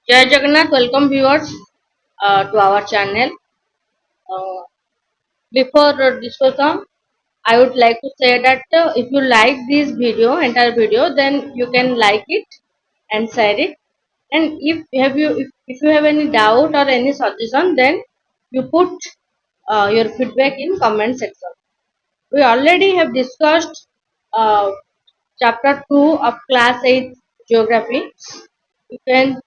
Jai Jagannath, welcome viewers to our channel. Uh, before discussion, I would like to say that if you like this entire video, then you can like it and share it. And if you have any doubt or any suggestion, then you put your feedback in comment section. We already have discussed uh, chapter 2 of class 8 geography. You can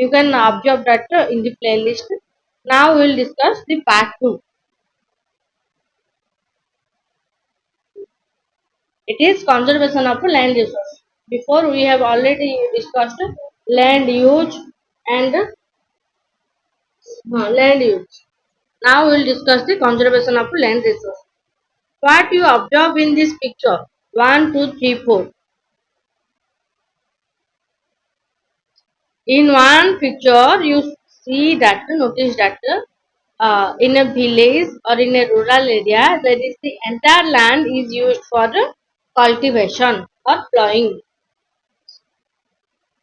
You can observe that in the playlist. Now we will discuss the part 2. It is conservation of land resource. Before we have already discussed land use and land use. Now we will discuss the conservation of land resource. What you observe in this picture? One, 2, 3, 4. In one picture, you see that notice that in a village or in a rural area, there is the entire land is used for cultivation or plowing.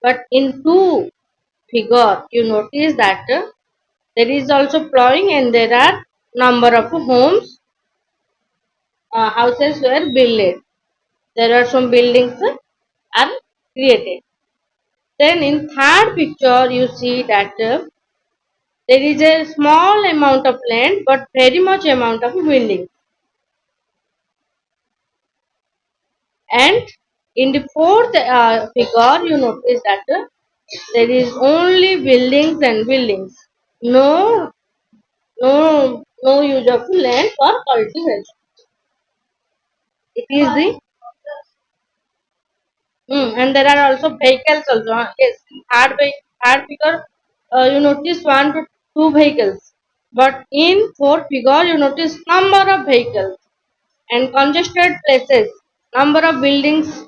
But in two figure, you notice that there is also plowing and there are number of homes, houses were built. There are some buildings are created. Then in third picture, you see that there is a small amount of land but very much amount of buildings. And in the fourth figure, you notice that there is only buildings and buildings. No, no use of land for cultivation. It is the and there are also vehicles also. Yes, third figure, you notice one to two vehicles, but in fourth figure, you notice number of vehicles and congested places, number of buildings.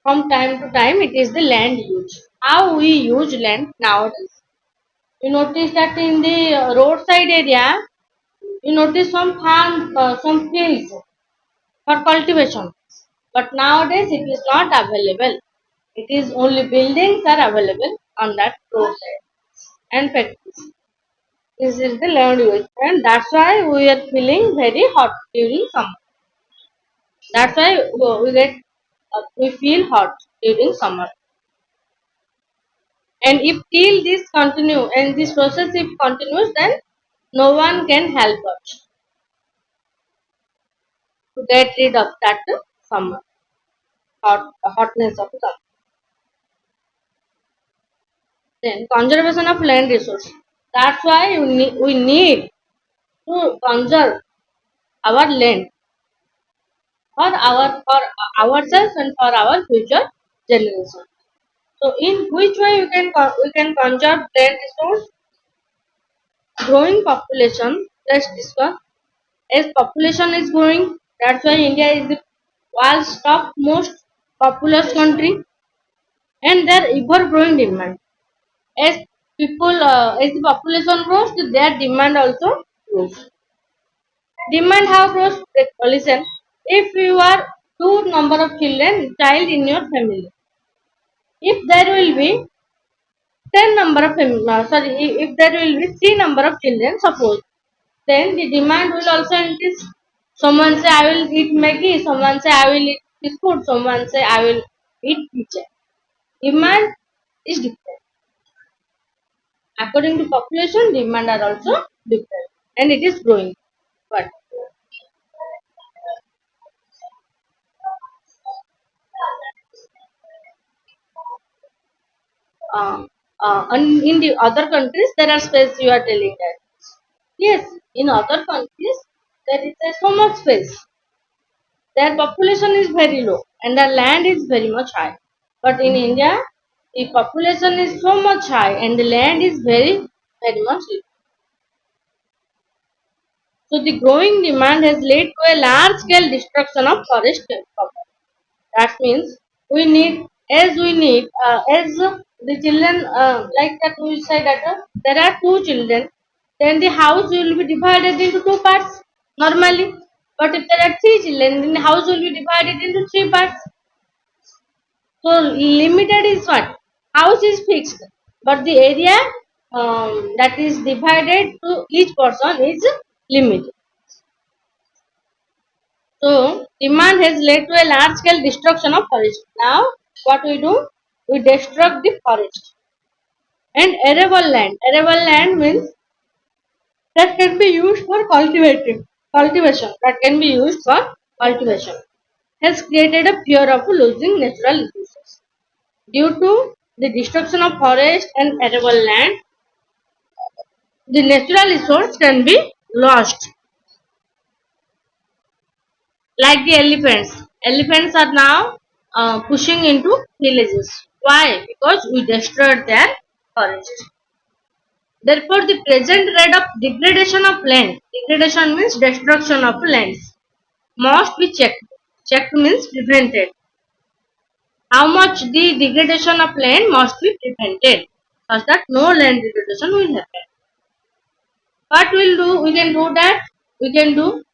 From time to time, it is the land use. How we use land nowadays. You notice that in the roadside area, you notice some farm, some fields for cultivation. But nowadays, it is not available. It is only buildings are available on that roadside and factories. This is the land use, and that's why we are feeling very hot during summer. That's why we feel hot during summer. And if till this continue and this process if continues, then no one can help us to get rid of that summer hotness of summer. Then conservation of land resource. That's why we need to conserve our land for ourselves and for our future generation. So in which way we can conserve land resource? Growing population. Let's discuss. As population is growing, that's why India is the world's top most populous country, and there ever growing demand. As as the population grows, their demand also grows. Demand how grows? Listen, if you are two number of child in your family, if there will be 10 number of sorry, if there will be three number of children, suppose, then the demand will also increase. Someone say I will eat Maggie, someone say I will eat biscuit, someone say I will eat pizza. Demand is different. According to population, demand are also different and it is growing. But in the other countries, there are space you are telling that. Yes, in other countries, there is so much space. Their population is very low and their land is very much high. But in India, the population is so much high and the land is very much low. So the growing demand has led to a large scale destruction of forest cover. That means we need, as the children, like that we say that there are two children, then the house will be divided into two parts normally. But if there are three children, then the house will be divided into three parts. So limited is what? House is fixed, but the area that is divided to each person is limited. So demand has led to a large scale destruction of forest. Now what we do? We destruct the forest. And arable land. Arable land means that can be used for cultivation. That can be used for cultivation. Has created a fear of losing natural resources. Due to the destruction of forest and arable land, the natural resource can be lost. Like the elephants. Elephants are now pushing into villages. Why? Because we destroyed their forest. Therefore, the present rate of degradation of land, degradation means destruction of lands, must be checked. Checked means prevented. How much the degradation of land must be prevented such that no land degradation will happen. What we'll do? We can do that. We can do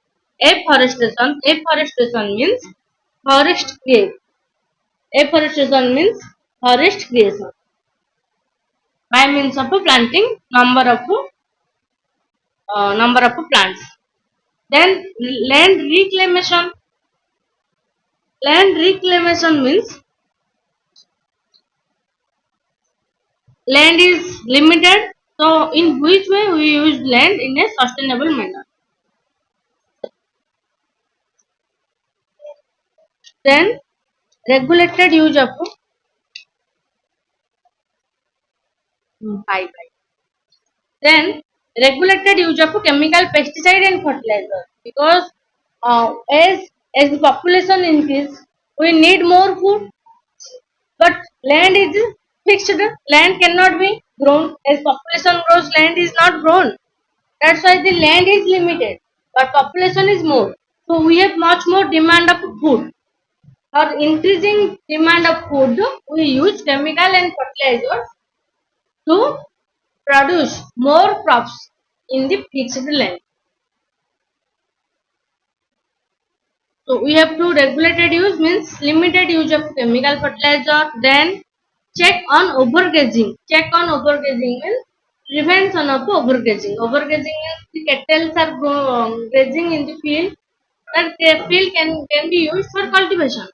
afforestation. Afforestation means forest create. Afforestation means forest creation by means of planting number of plants. Then land reclamation. Land reclamation means land is limited. So in which way we use land in a sustainable manner. Then regulated use of bye bye. Then regulated use of chemical pesticide and fertilizer because as the population increase we need more food, but land is fixed. Land cannot be grown. As population grows, land is not grown. That's why the land is limited, but population is more. So we have much more demand of food. For increasing demand of food, we use chemical and fertilizers to produce more crops in the fixed land. So we have to regulated use means limited use of chemical fertilizer. Then check on overgrazing. Check on overgrazing means prevention of overgrazing. Overgrazing means the cattle are grazing in the field. That field can be used for cultivation.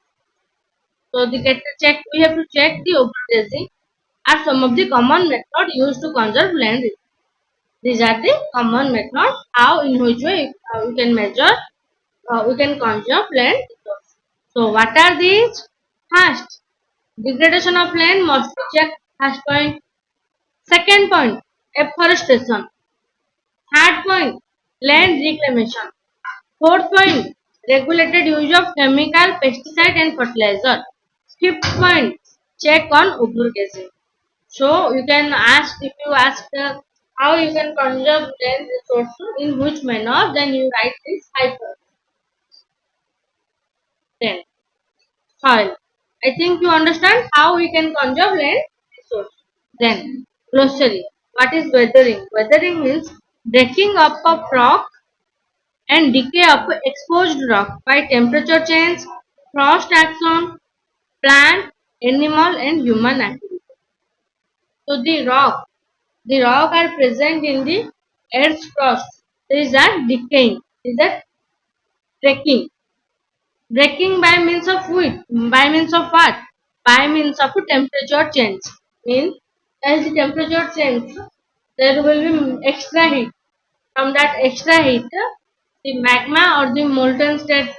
So the cattle check we have to check the overgrazing are some of the common methods used to conserve land. These are the common methods how in which way we can measure we can conserve land. So what are these? First, degradation of land must be checked. First point. Second point, afforestation. Third point, land reclamation. Fourth point, regulated use of chemical, pesticide and fertilizer. Fifth point, check on overgrazing. So you can ask if you ask how you can conserve land resources in which manner, then you write this hyper. Then soil. I think you understand how we can conserve land resource. Then glossary. What is weathering? Weathering means breaking up of rock and decay of exposed rock by temperature change, frost action, plant, animal and human activity. So the rock are present in the earth's crust. These are decaying. These are breaking. Breaking by means of which? By means of what? By means of temperature change. Means as the temperature change, there will be extra heat. From that extra heat, the magma or the molten state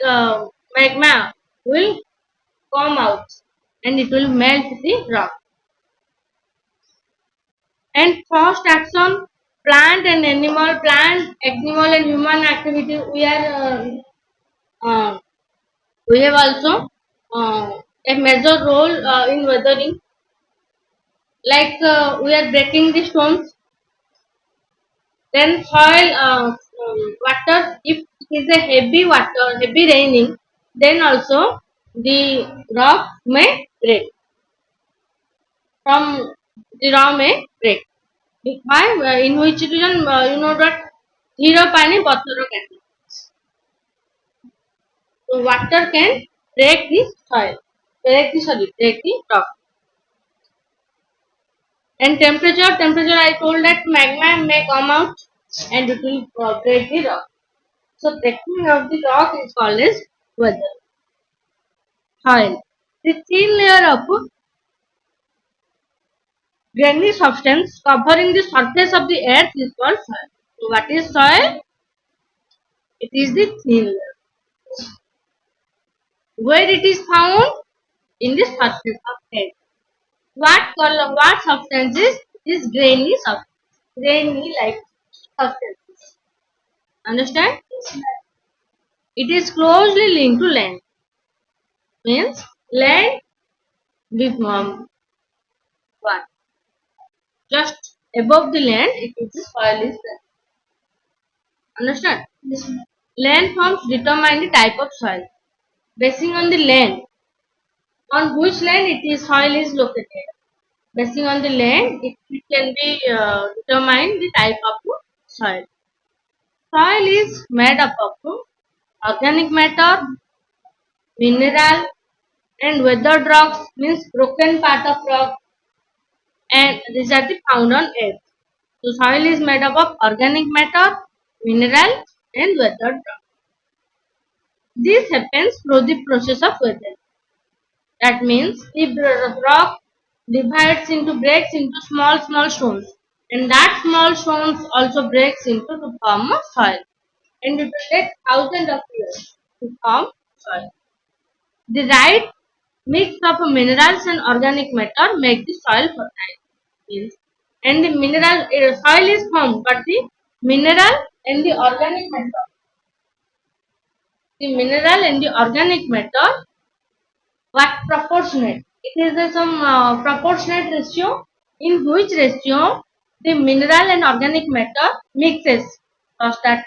magma will come out and it will melt the rock. And frost action, plant, animal and human activity. Uh, we have also a major role in weathering. Like we are breaking the stones. Then soil, water. If it is a heavy water, heavy raining, then also the rock may break. From the rock may break. Why? In which region you know that hero pani pattharo can. So water can break the soil. break the rock. And temperature I told that magma may come out and it will break the rock. So breaking of the rock is called as weather. Soil. The thin layer of grainy substance covering the surface of the earth is called soil. So what is soil? It is the thin layer. Where it is found? In the surface of earth. What color? What substance is? It is grainy substance. Grainy like substances. Understand? It is closely linked to land. Means land with what? Just above the land, it is the soil is there. Understand? Land forms determine the type of soil. Basing on the land, on which land soil is located. Basing on the land, it can be determined the type of soil. Soil is made up of organic matter, mineral, and weathered rocks means broken part of rock, and these are the found on earth. So soil is made up of organic matter, mineral, and weathered rock. This happens through the process of weathering. That means if the rock breaks into small stones, and that small stones also breaks into to form a soil, and it will take thousands of years to form soil. The right mix of minerals and organic matter make the soil fertile. Means, and the soil is formed, but the mineral and the organic matter what proportionate? It is some proportionate ratio in which ratio the mineral and organic matter mixes such that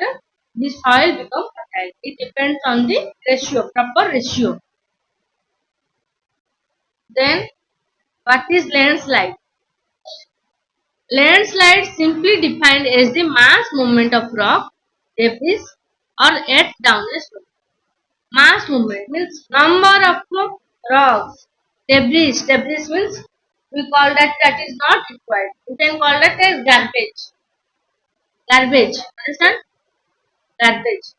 the soil becomes fertile. It depends on the ratio, proper ratio. Then what is landslide? Landslide simply defined as the mass movement of rock, debris or earth down a slope. Mass movement means number of rocks. Debris means we call that is not required. You can call that as garbage. Garbage. Understand? Garbage.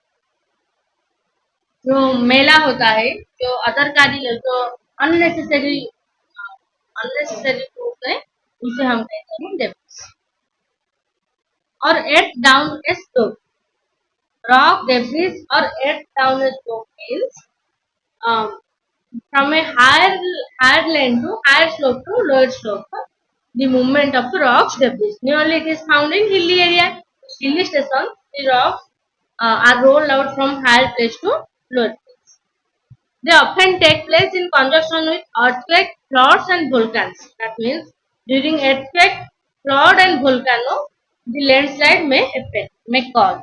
जो मेला होता है, जो अदरकारी जो unnecessary होते हैं, उसे हम कहते हैं डेब्रिस. और earth down a slope. Rock debris or earth down a slope means from a higher land to higher slope to lower slope. The movement of the rocks debris. Nearly it is found in hilly area. Hilly stations, the rocks are rolled out from higher place to lower place. They often take place in conjunction with earthquake, floods and volcans. That means during earthquake, flood and volcano, the landslide may happen, may occur.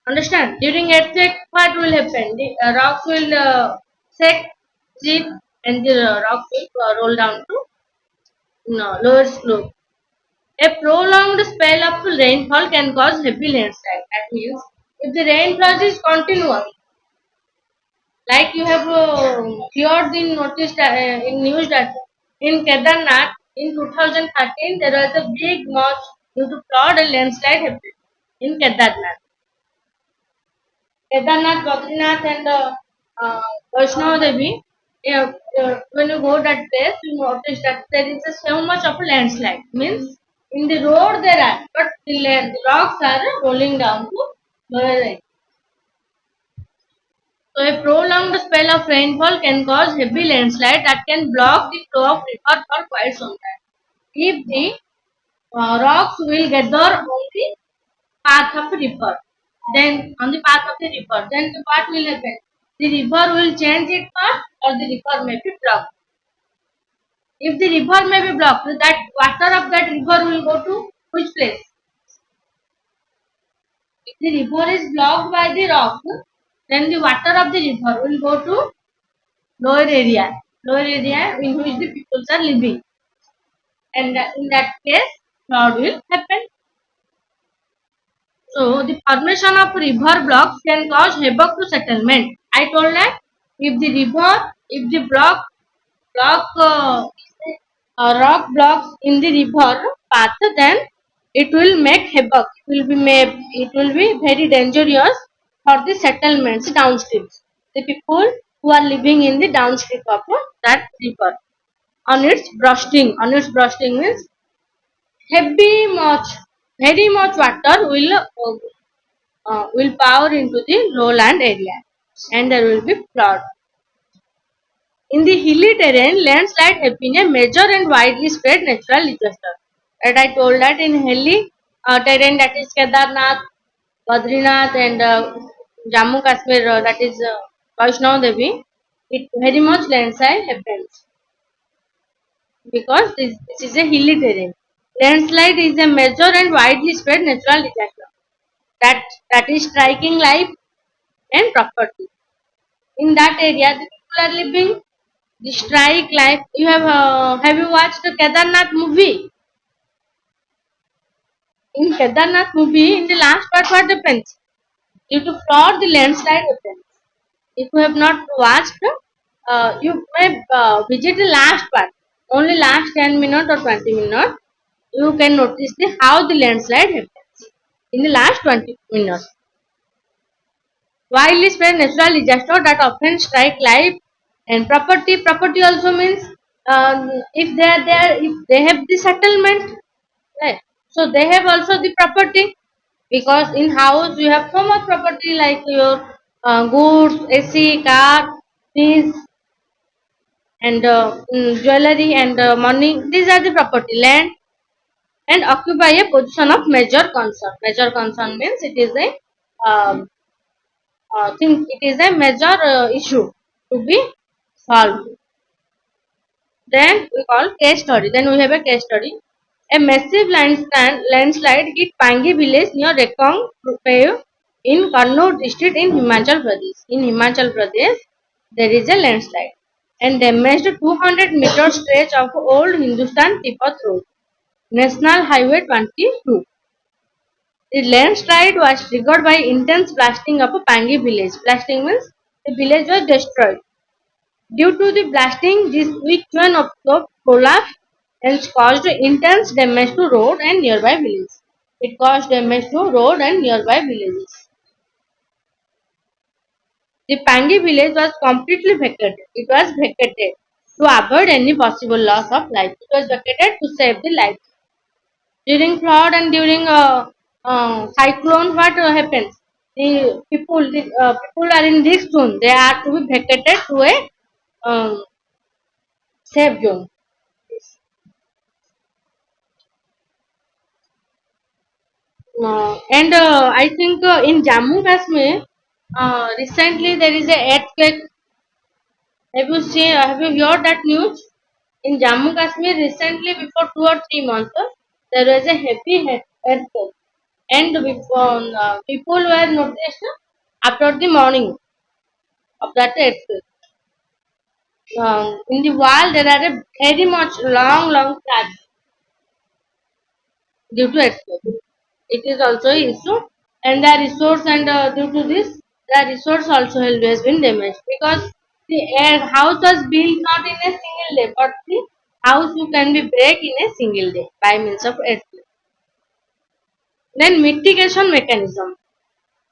Understand? During earthquake, what will happen? The rocks will shake, slip, and the rocks will roll down to lower slope. A prolonged spell of rainfall can cause heavy landslide. That means if the rainfall is continuous, like you have heard in notice in news that in Kedarnath in 2013 there was a big loss due to flood and landslide happened in Kedarnath. Kedarnath, Badrinath, and Vaishnav Devi. When you go that place, you notice that there is so much of a landslide. Means in the road there are, but the rocks are rolling down to lower end. So a prolonged spell of rainfall can cause heavy landslide that can block the flow of river for quite some time. If the rocks will gather on the path of river, then on the path of the river, then what will happen? The river will change its path or the river may be blocked. If the river may be blocked, that water of that river will go to which place? If the river is blocked by the rock, then the water of the river will go to lower area in which the people are living. And in that case, flood will happen. So, the formation of river blocks can cause havoc to settlement. I told that If the river, if the block rock blocks in the river path, then it will make havoc. It will be very dangerous for the settlements downstream. The people who are living in the downstream of that river. On its bursting means heavy much, very much water will pour into the lowland area, and there will be flood. In the hilly terrain, landslide have been a major and widely spread natural disaster. And I told that in hilly terrain, that is Kedarnath, Badrinath, and Jammu Kashmir, that is Vaishnav Devi, it very much landslide happens because this is a hilly terrain. Landslide is a major and widely spread natural disaster that is striking life and property. In that area, the people are living the strike life. Have you watched the Kedarnath movie? In Kedarnath movie, in the last part, what happens? Due to flood, the landslide happens. If you have not watched, you may visit the last part. Only last 10 minutes or 20 minutes, you can notice how the landslide happens. In the last 20 minutes, widely spread natural disaster that often strike life and property. Property also means if they are there, if they have the settlement, right? So they have also the property because in house you have so much property like your goods, AC, car, things, and jewelry and money. These are the property. Land and occupy a position of major concern. Major concern means it is a think it is a major issue to be solved. Then we call case study. Then we have a case study. A massive landslide hit Pangi village near Rekong Peo in Kannur district in Himachal Pradesh. In Himachal Pradesh, there is a landslide and damaged 200-meter stretch of old Hindustan Tipat Road, National Highway 22. The landslide was triggered by intense blasting of a Pangi village. Blasting means the village was destroyed. Due to the blasting, this weak chain of slope collapsed and caused intense damage to road and nearby villages. It caused damage to road and nearby villages. The Pangi village was completely vacated. It was vacated to avoid any possible loss of life. It was vacated to save the life. During flood and during cyclone, what happens? The people are in this zone. They are to be vacated to a safe zone. And I think in Jammu Kashmir, recently there is a earthquake. Have you heard that news? In Jammu Kashmir, recently before 2 or 3 months, there was a heavy earthquake, and people were noticed after the morning of that earthquake. In the wall, there are a very much long cracks due to earthquake. It is also an issue, and the resource and due to this, the resource also has been damaged because the house was built not in a single day, but the house you can be break in a single day by means of earthquake. Then mitigation mechanism.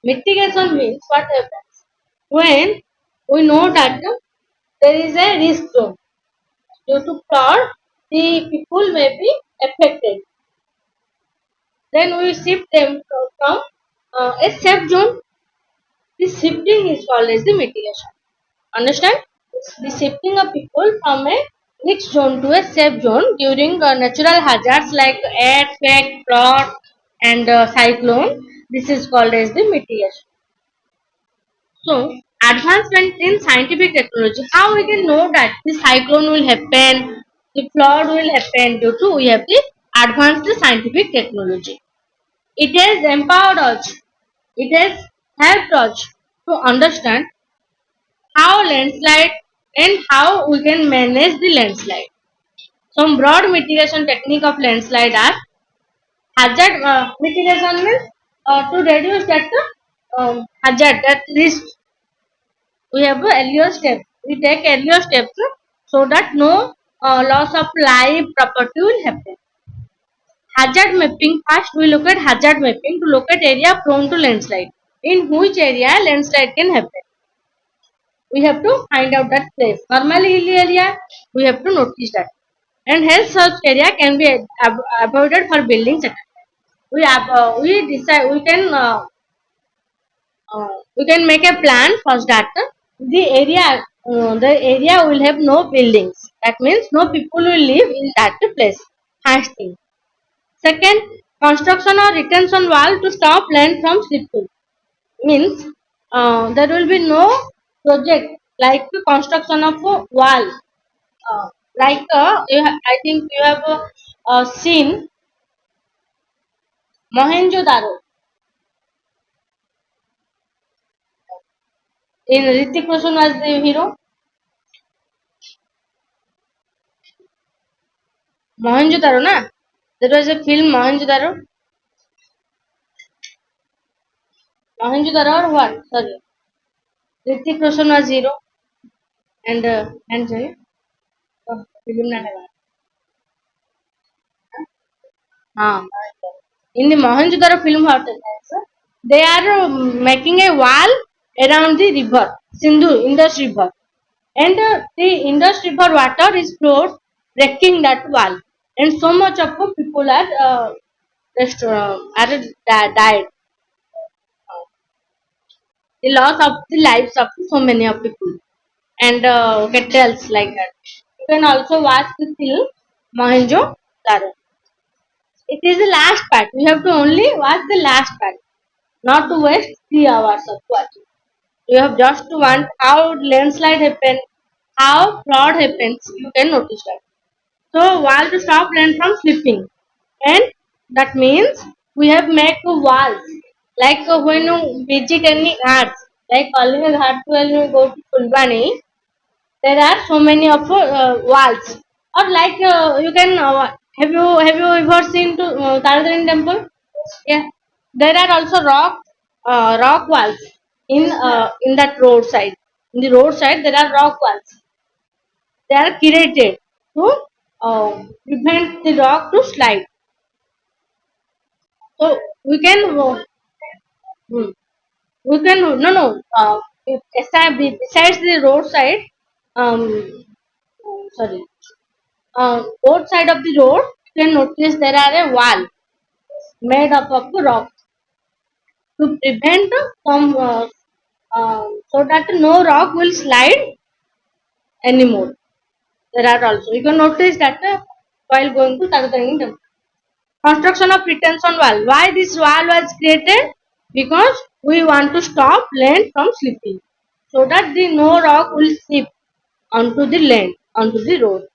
Mitigation means what happens when we know that there is a risk zone due to flood, the people may be affected. Then we shift them from a safe zone. This shifting is called as the mitigation. Understand? The shifting of people from a mixed zone to a safe zone during natural hazards like earthquake, flood, and cyclone. This is called as the mitigation. So, advancement in scientific technology. How we can know that the cyclone will happen, the flood will happen due to we have the advanced scientific technology. It has empowered us. It has helped us to understand how landslide and how we can manage the landslide. Some broad mitigation technique of landslide are hazard mitigation means to reduce that hazard, that risk. We have earlier steps. We take earlier steps so that no loss of life property will happen. Hazard mapping. First, we look at hazard mapping to locate area prone to landslide. In which area landslide can happen? We have to find out that place. Normally, hilly area, we have to notice that. And health search area can be avoided for building setup. We decide we can make a plan first that the area will have no buildings. That means no people will live in that place. First thing. Second, construction or retention wall to stop land from slipping. Means there will be no project like the construction of a wall. Like I think you have seen Mohenjo-daro in Hrithik Roshan was the hero. Mohenjo-daro, na? There was a film Mohenjo-daro. Mohenjo-daro or what? Sorry, Hrithik Roshan was hero and sorry, film na hai. हाँ. In the Mohenjo-daro film, what is they are making a wall around the river, Sindhu, Indus River, and the Indus River water is flowed, breaking that wall, and so much of people are died. The loss of the lives of so many of people and kettles like that. You can also watch the film Mohenjo-daro. It is the last part. You have to only watch the last part, not to waste 3 hours of watching. You have just to want how landslide happen, how flood happens. You can notice that. So wall to stop land from slipping, and that means we have made two walls. Like when you visit any ghats, like calling a ghat when you go to Fulbani, there are so many of walls. Or like you can have you ever seen to Taradani temple? Yeah, there are also rock walls in that roadside. In the roadside there are rock walls. They are created to prevent the rock to slide. So we can hmm, no besides the roadside, um sorry, both side of the road you can notice there are a wall made up of rock to prevent from so that no rock will slide anymore. There are also you can notice that while going to Tagatangin temple. Construction of retention wall. Why this wall was created? Because we want to stop land from slipping, so that the no rock will slip onto the land, onto the road.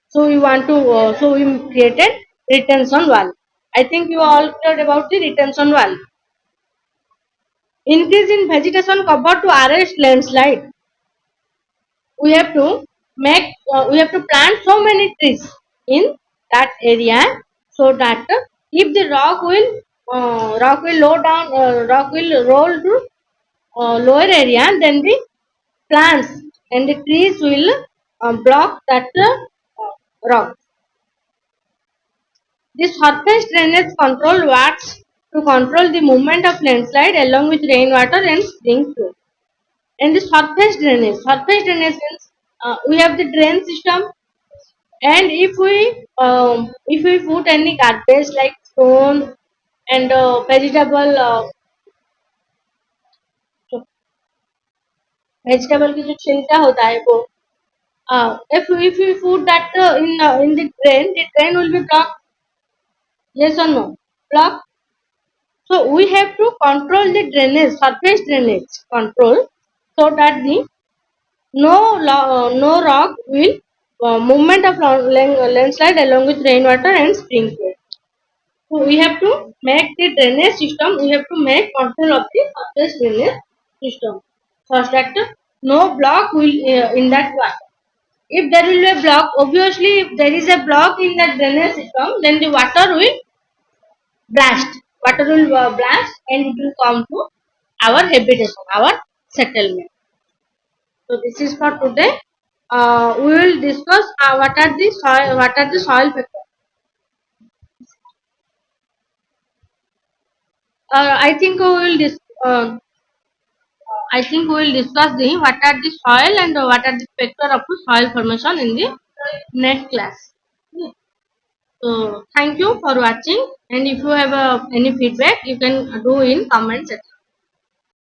So we want to, so we created retention wall. I think you all heard about the retention wall. Increase in vegetation cover to arrest landslide. We have to we have to plant so many trees in that area so that if the rock will low down rock will roll to lower area, then the plants and the trees will block that rock. This surface drainage control works to control the movement of landslide along with rainwater and spring flow. And the surface drainage means we have the drain system, and if we put any garbage like stone and vegetable की जो छिलका होता है वो if we put that in the drain will be blocked. Yes or no? Blocked. So we have to control the drainage, surface drainage control, so that the no rock will movement of landslide along with rainwater and spring flow. So we have to make the drainage system. We have to make control of the surface drainage system, so that no block will in that water. If there will be a block, obviously if there is a block in that drainage system, then the water will blast. Water will blast and it will come to our habitation, our settlement. So this is for today. We will discuss what are the soil factors. I think we will I think we will discuss the what are the soil and what are the factor of the soil formation in the next class. So thank you for watching, and if you have any feedback, you can do in comment section.